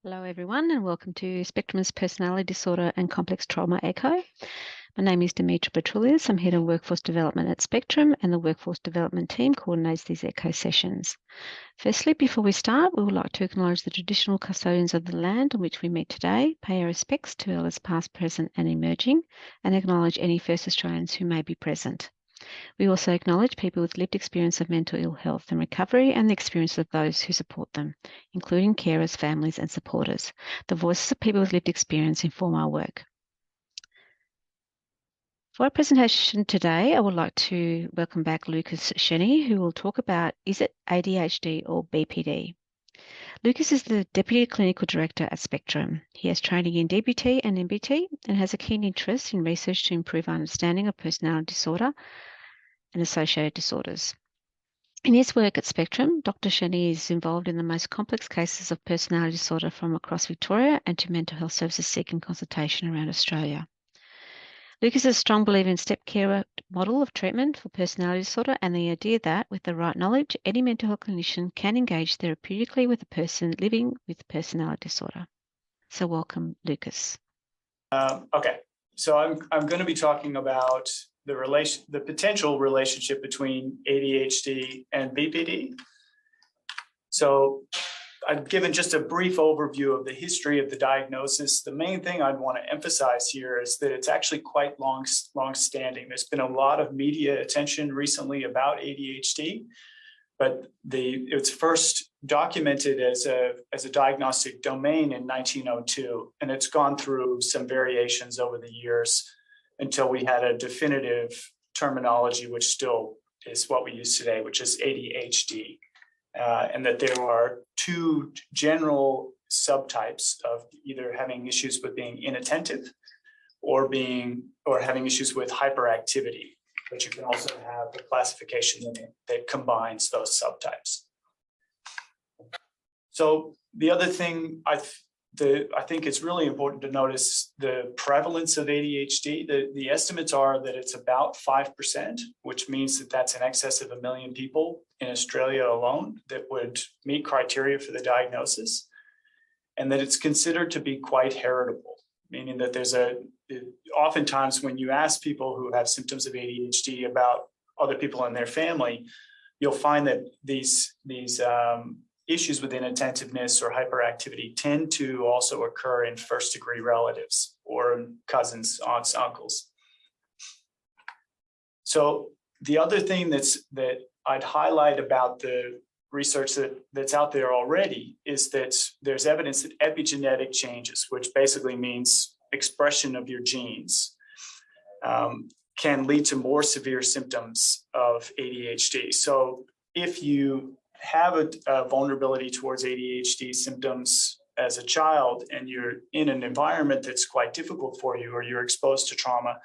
Hello, everyone, and welcome to Spectrum's Personality Disorder and Complex Trauma Echo. My name is Demetra Petroulias. I'm Head of Workforce Development at Spectrum, and the Workforce Development team coordinates these echo sessions. Firstly, before we start, we would like to acknowledge the traditional custodians of the land on which we meet today, pay our respects to elders past, present, and emerging, and acknowledge any First Australians who may be present. We also acknowledge people with lived experience of mental ill health and recovery and the experience of those who support them, including carers, families, and supporters. The voices of people with lived experience inform our work. For our presentation today, I would like to welcome back Lukas Cheney, who will talk about, is it ADHD or BPD? Lukas is the Deputy Clinical Director at Spectrum. He has training in DBT and MBT and has a keen interest in research to improve our understanding of personality disorder and associated disorders. In his work at Spectrum, Dr. Cheney is involved in the most complex cases of personality disorder from across Victoria and to mental health services seeking consultation around Australia. Lukas is a strong believer in step care model of treatment for personality disorder and the idea that, with the right knowledge, any mental health clinician can engage therapeutically with a person living with personality disorder. So welcome, Lukas. Okay, so I'm going to be talking about the potential relationship between ADHD and BPD. So I've given just a brief overview of the history of the diagnosis. The main thing I'd want to emphasize here is that it's actually quite long-standing. There's been a lot of media attention recently about ADHD, but it's first documented as a diagnostic domain in 1902, and it's gone through some variations over the years until we had a definitive terminology, which still is what we use today, which is ADHD, and that there are two general subtypes of either having issues with being inattentive or having issues with hyperactivity. But you can also have a classification that combines those subtypes. So the other thing I think it's really important to notice the prevalence of ADHD. The estimates are that it's about 5%, which means that that's in excess of 1 million people in Australia alone that would meet criteria for the diagnosis, and that it's considered to be quite heritable, meaning that oftentimes when you ask people who have symptoms of ADHD about other people in their family, you'll find that these issues with inattentiveness or hyperactivity tend to also occur in first-degree relatives or cousins, aunts, uncles. So the other thing that I'd highlight about the research that's out there already is that there's evidence that epigenetic changes, which basically means expression of your genes, can lead to more severe symptoms of ADHD. So if you have a vulnerability towards ADHD symptoms as a child and you're in an environment that's quite difficult for you, or you're exposed to trauma,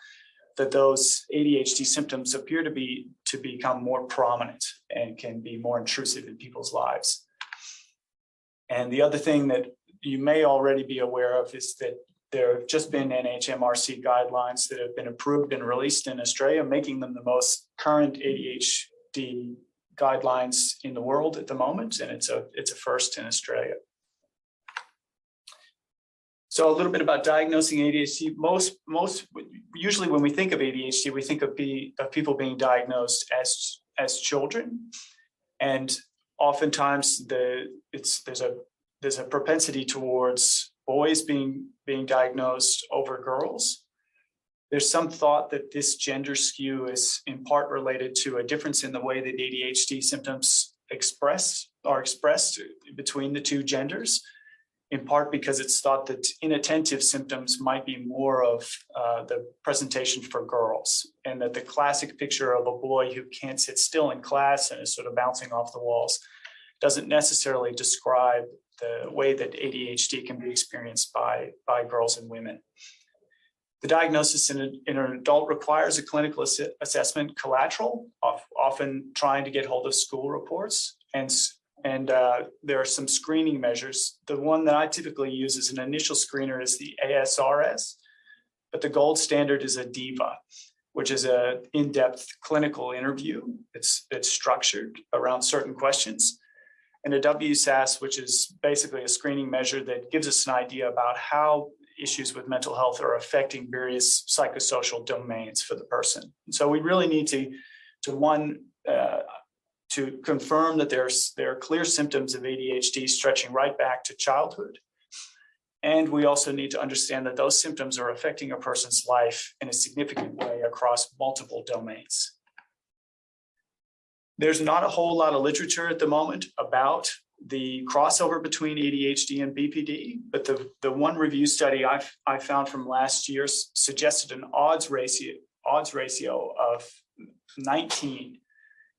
that those ADHD symptoms appear to become more prominent and can be more intrusive in people's lives. And the other thing that you may already be aware of is that there have just been NHMRC guidelines that have been approved and released in Australia, making them the most current ADHD guidelines in the world at the moment, and it's a first in Australia. So a little bit about diagnosing ADHD. Usually when we think of ADHD, we think of people being diagnosed as children, and oftentimes there's a propensity towards boys being diagnosed over girls. There's some thought that this gender skew is in part related to a difference in the way that ADHD symptoms are expressed between the two genders, in part because it's thought that inattentive symptoms might be more of the presentation for girls, and that the classic picture of a boy who can't sit still in class and is sort of bouncing off the walls doesn't necessarily describe the way that ADHD can be experienced by girls and women. The diagnosis in an adult requires a clinical assessment collateral, often trying to get hold of school reports, and there are some screening measures. The one that I typically use as an initial screener is the ASRS, but the gold standard is a DIVA, which is an in-depth clinical interview. It's structured around certain questions. and a WSAS, which is basically a screening measure that gives us an idea about how issues with mental health are affecting various psychosocial domains for the person. And so we really need to confirm that there are clear symptoms of ADHD stretching right back to childhood. And we also need to understand that those symptoms are affecting a person's life in a significant way across multiple domains. There's not a whole lot of literature at the moment about the crossover between ADHD and BPD, but the one review study I found from last year suggested an odds ratio of 19.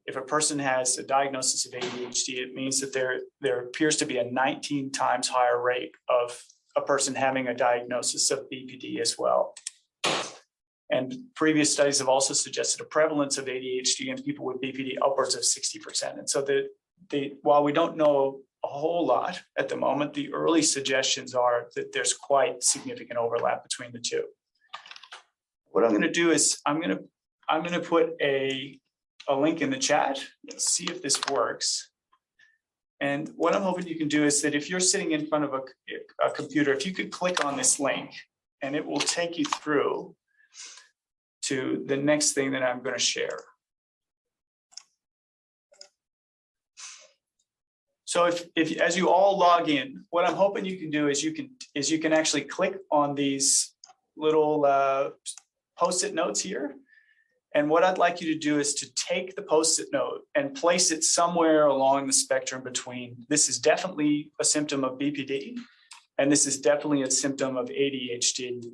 If a person has a diagnosis of ADHD, it means that there appears to be a 19 times higher rate of a person having a diagnosis of BPD as well. And previous studies have also suggested a prevalence of ADHD in people with BPD upwards of 60%. And so while we don't know a whole lot at the moment, the early suggestions are that there's quite significant overlap between the two. What I'm going to do is I'm going to put a link in the chat. Let's see if this works. And what I'm hoping you can do is that if you're sitting in front of a computer, if you could click on this link, and it will take you through to the next thing that I'm going to share. So if as you all log in, what I'm hoping you can do is you can actually click on these little Post-it notes here. And what I'd like you to do is to take the Post-it note and place it somewhere along the spectrum between this is definitely a symptom of BPD and this is definitely a symptom of ADHD.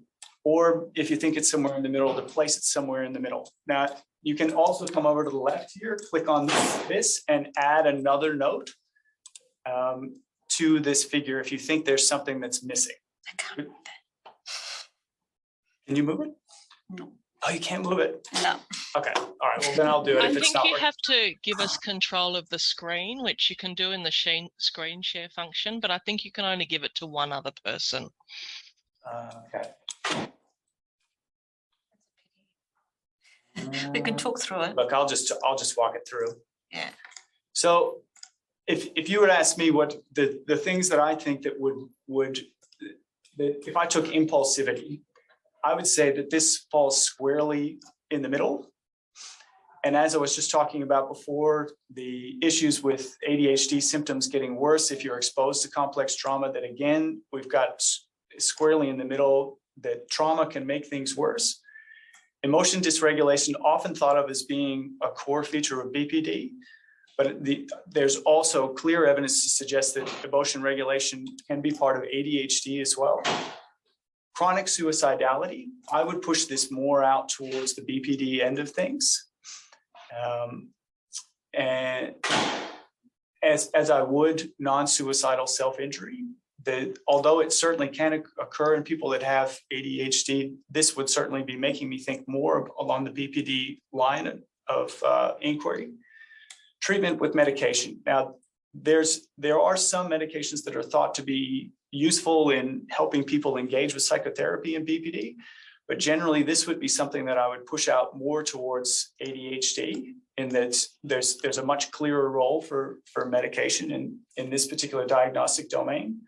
Or if you think it's somewhere in the middle, to place it somewhere in the middle. Now, you can also come over to the left here, click on this and add another note to this figure if you think there's something that's missing. I can't move it. Can you move it? No. Oh, you can't move it? No. Okay. All right. Well, then I'll do it I if it's think not you working. have to give us control of the screen, which you can do in the screen share function, but I think you can only give it to one other person. Okay. We can talk through it. Look, I'll just walk it through. Yeah. So if you were to ask me what the things that I think that that if I took impulsivity, I would say that this falls squarely in the middle. And as I was just talking about before, the issues with ADHD symptoms getting worse if you're exposed to complex trauma, that again, we've got squarely in the middle, that trauma can make things worse. Emotion dysregulation, often thought of as being a core feature of BPD, but there's also clear evidence to suggest that emotion regulation can be part of ADHD as well. Chronic suicidality, I would push this more out towards the BPD end of things. And as I would non-suicidal self-injury, although it certainly can occur in people that have ADHD, this would certainly be making me think more along the BPD line of inquiry. Treatment with medication. Now, there are some medications that are thought to be useful in helping people engage with psychotherapy in BPD, but generally this would be something that I would push out more towards ADHD, in that there's a much clearer role for medication in this particular diagnostic domain.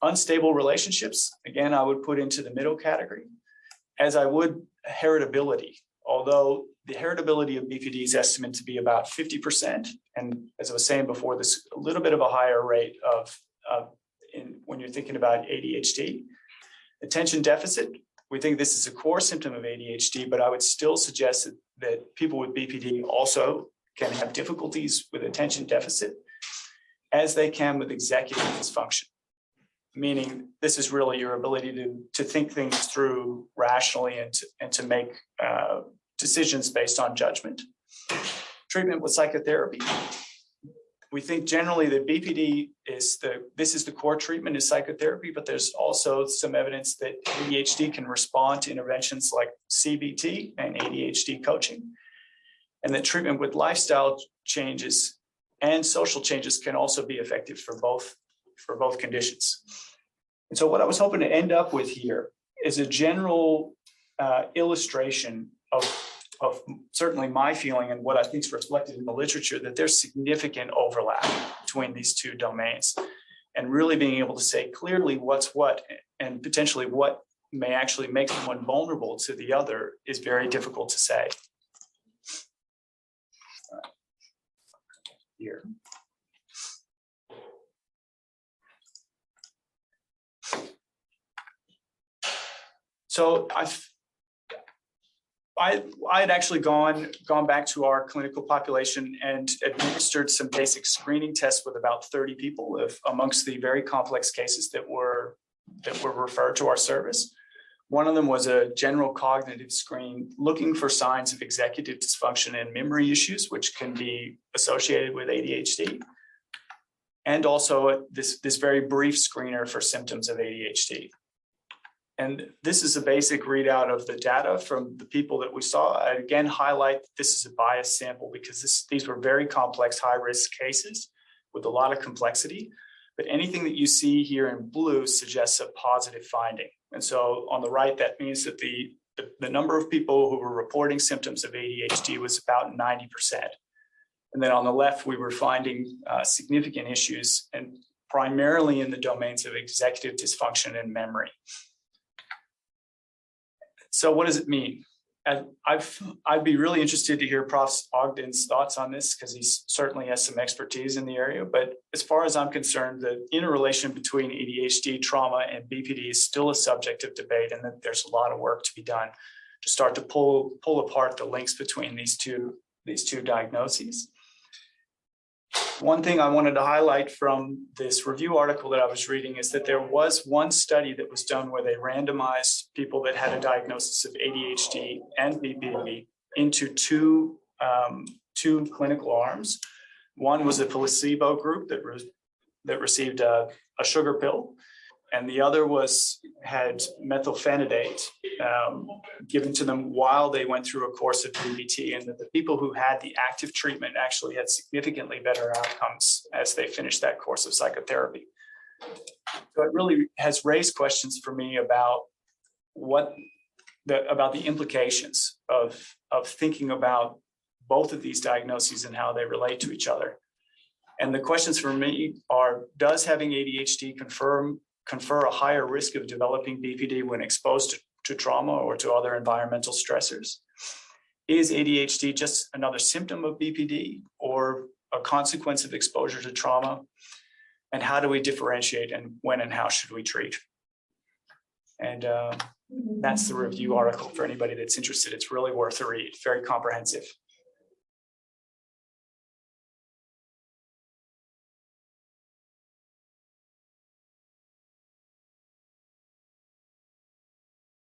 Unstable relationships, again, I would put into the middle category, as I would heritability, although the heritability of BPD is estimated to be about 50%. And as I was saying before, this a little bit of a higher rate when you're thinking about ADHD. Attention deficit, we think this is a core symptom of ADHD, but I would still suggest that people with BPD also can have difficulties with attention deficit, as they can with executive dysfunction. Meaning this is really your ability to think things through rationally and to make decisions based on judgment. Treatment with psychotherapy. We think generally that BPD is the core treatment is psychotherapy, but there's also some evidence that ADHD can respond to interventions like CBT and ADHD coaching, and that treatment with lifestyle changes and social changes can also be effective for both conditions. And so what I was hoping to end up with here is a general illustration of certainly my feeling and what I think is reflected in the literature, that there's significant overlap between these two domains, and really being able to say clearly what's what and potentially what may actually make someone vulnerable to the other is very difficult to say. Here. So I had actually gone back to our clinical population and administered some basic screening tests with about 30 people amongst the very complex cases that were referred to our service. One of them was a general cognitive screen looking for signs of executive dysfunction and memory issues, which can be associated with ADHD. And also this very brief screener for symptoms of ADHD. And this is a basic readout of the data from the people that we saw. I again highlight that this is a biased sample because these were very complex, high-risk cases with a lot of complexity. But anything that you see here in blue suggests a positive finding. And so on the right, that means that the number of people who were reporting symptoms of ADHD was about 90%. And then on the left, we were finding significant issues, and primarily in the domains of executive dysfunction and memory. So what does it mean? I'd be really interested to hear Prof. Ogden's thoughts on this, because he certainly has some expertise in the area. But as far as I'm concerned, the interrelation between ADHD, trauma, and BPD is still a subject of debate, and that there's a lot of work to be done to start to pull apart the links between these two diagnoses. One thing I wanted to highlight from this review article that I was reading is that there was one study that was done where they randomized people that had a diagnosis of ADHD and BPD into two clinical arms. One was a placebo group that received a sugar pill, and the other had methylphenidate given to them while they went through a course of BPD, and that the people who had the active treatment actually had significantly better outcomes as they finished that course of psychotherapy. So it really has raised questions for me about the implications of thinking about both of these diagnoses and how they relate to each other. And the questions for me are, does having ADHD confer a higher risk of developing BPD when exposed to trauma or to other environmental stressors? Is ADHD just another symptom of BPD or a consequence of exposure to trauma? And how do we differentiate, and when and how should we treat? And that's the review article for anybody that's interested. It's really worth a read, very comprehensive.